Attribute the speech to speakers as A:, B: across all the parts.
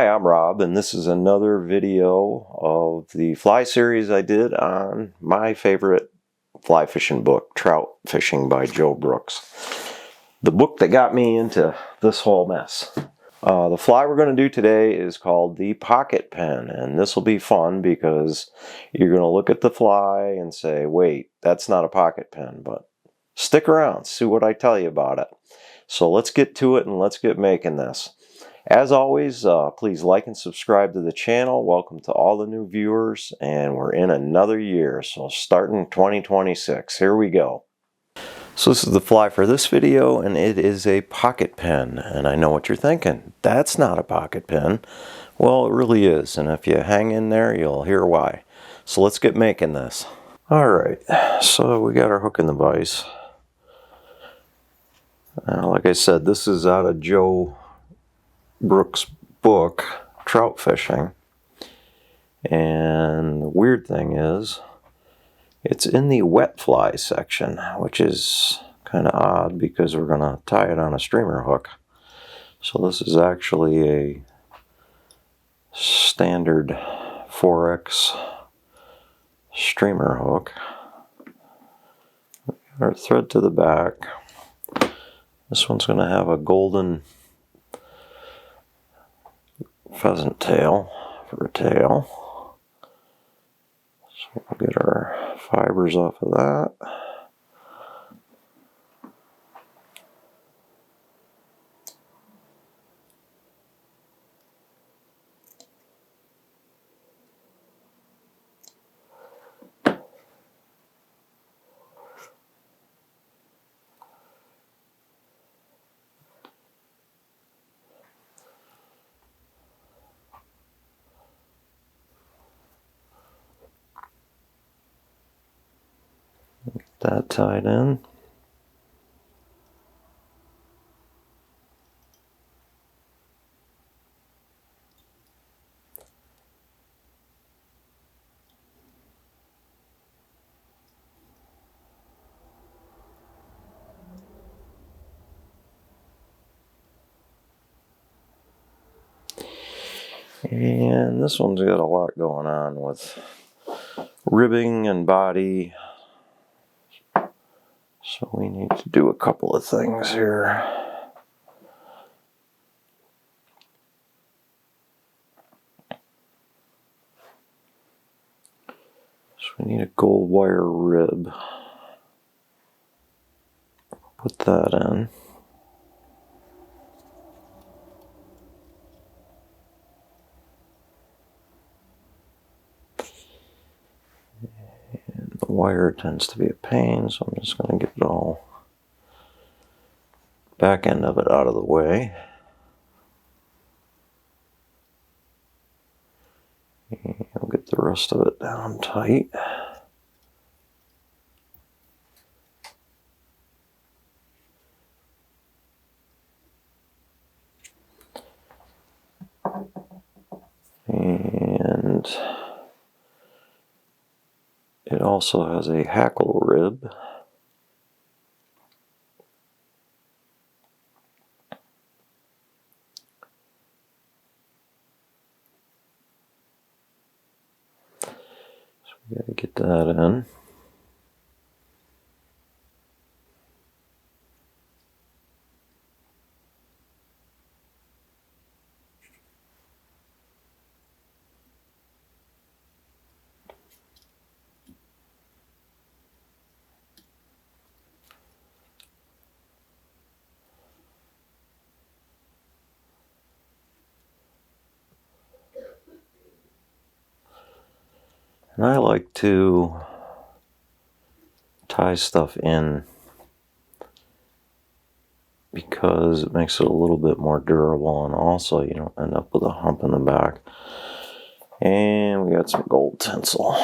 A: Hi, I'm Rob, and this is another video of the fly series I did on my favorite fly fishing book, Trout Fishing by Joe Brooks. The book that got me into this whole mess. The fly we're going to do today is called the PocketPin, and this will be fun because you're going to look at the fly and say, wait, that's not a PocketPin, but stick around, see what I tell you about it. So let's get to it and let's get making this. As always, please like and subscribe to the channel. Welcome to all the new viewers, and we're in another year, so starting 2026. Here we go. So this is the fly for this video, and it is a PocketPin. And I know what you're thinking. That's not a PocketPin. Well, it really is, and if you hang in there, you'll hear why. So let's get making this. Alright, so we got our hook in the vise. Like I said, this is out of Joe Brooks' book, Trout Fishing. And the weird thing is, it's in the wet fly section, which is kind of odd because we're going to tie it on a streamer hook. So this is actually a standard 4X streamer hook. Our thread to the back. This one's going to have a golden pheasant tail for a tail. So we'll get our fibers off of that. That tied in. And this one's got a lot going on with ribbing and body. So we need to do a couple of things here. So we need a gold wire rib. Put that in. And the wire tends to be a pain, so I'm just going to get it all back end of it out of the way. And we'll get the rest of it down tight. And it also has a hackle rib. So we got to get that in. And I like to tie stuff in because it makes it a little bit more durable, and also you don't end up with a hump in the back. And we got some gold tinsel.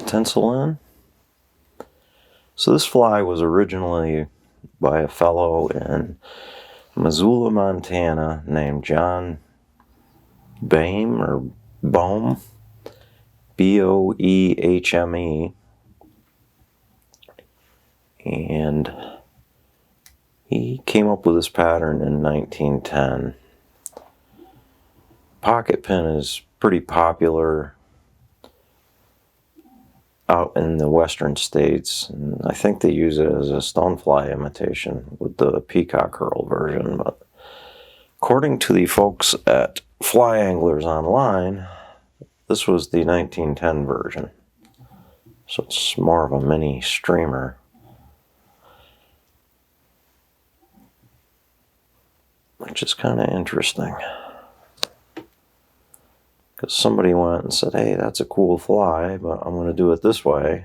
A: tinsel in. So this fly was originally by a fellow in Missoula, Montana named John Boehme or Boehm, Boehme, and he came up with this pattern in 1910. PocketPin is pretty popular out in the western states, and I think they use it as a stonefly imitation with the peacock curl version, but according to the folks at Fly Anglers Online, this was the 1910 version, so it's more of a mini streamer, which is kind of interesting. Because somebody went and said, hey, that's a cool fly, but I'm going to do it this way.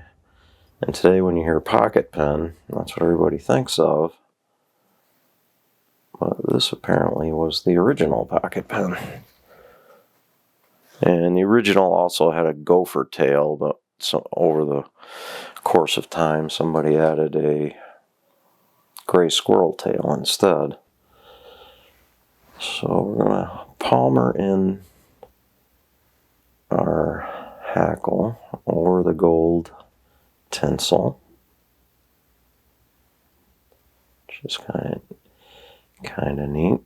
A: And today when you hear PocketPin, that's what everybody thinks of. But this apparently was the original PocketPin. And the original also had a gopher tail, but so over the course of time, somebody added a gray squirrel tail instead. So we're going to palmer in our hackle over the gold tinsel, which is kind of neat.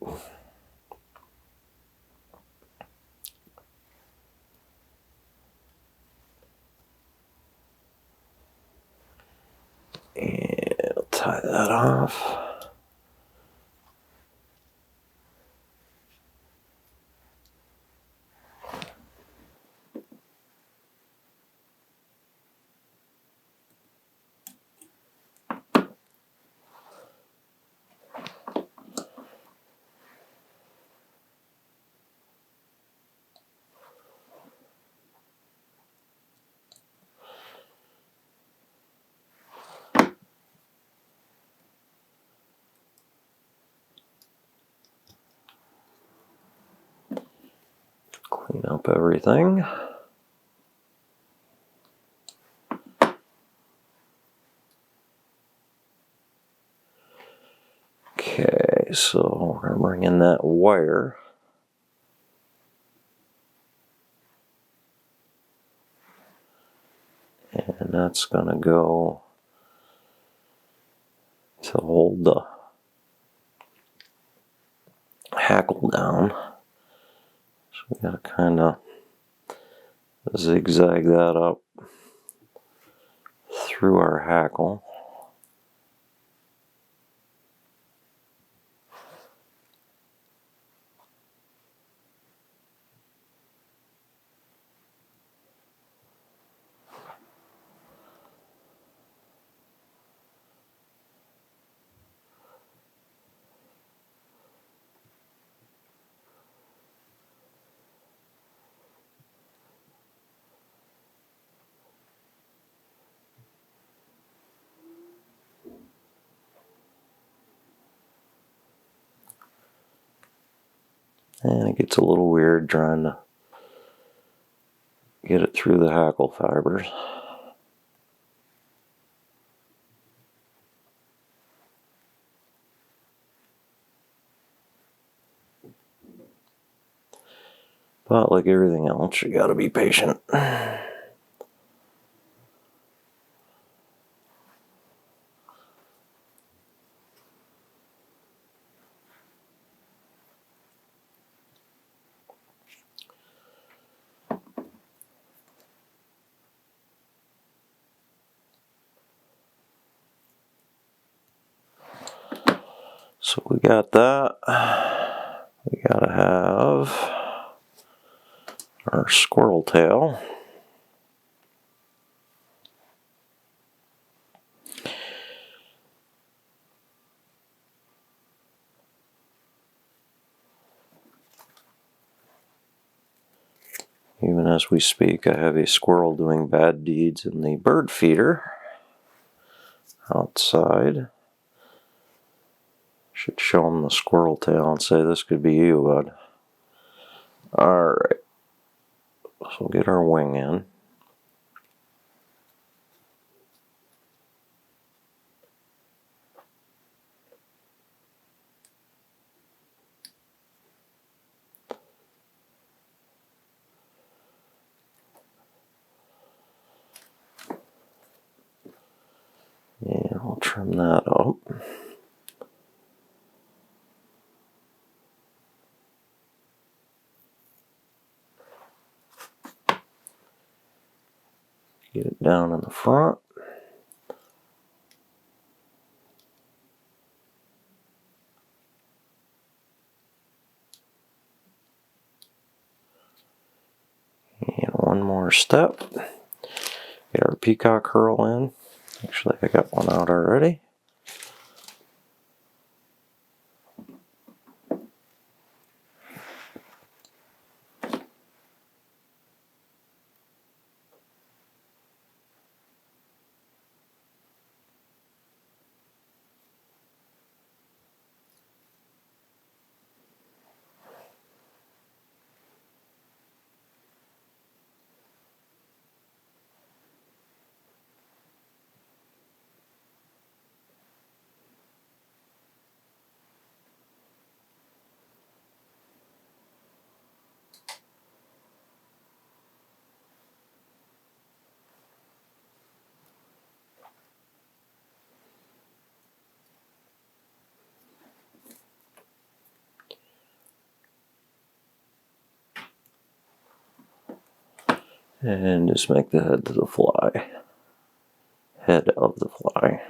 A: And I'll tie that off. Clean up everything. Okay, so we're going to bring in that wire. And that's going to go to hold the hackle down. So we got to kind of zigzag that up through our hackle. And it gets a little weird trying to get it through the hackle fibers. But like everything else, you gotta be patient. So we got that. We gotta have our squirrel tail. Even as we speak, I have a squirrel doing bad deeds in the bird feeder outside. Should show him the squirrel tail and say, this could be you, bud. Alright. So we'll get our wing in. trim that up. Get it down in the front. And one more step. Get our peacock curl in. Actually, I got one out already. And just make the head to the fly. Head of the fly.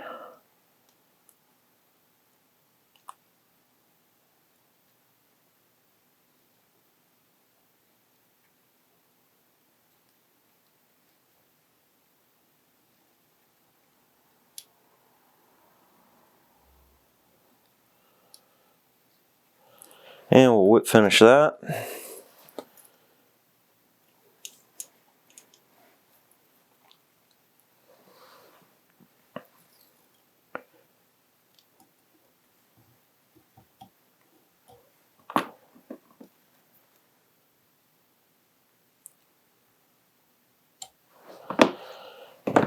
A: And we'll whip finish that.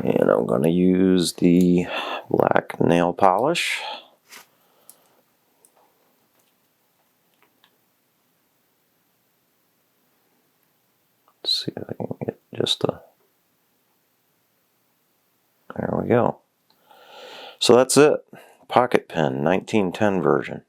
A: And I'm going to use the black nail polish. Let's see if I can get just a... There we go. So that's it. PocketPin 1910 version.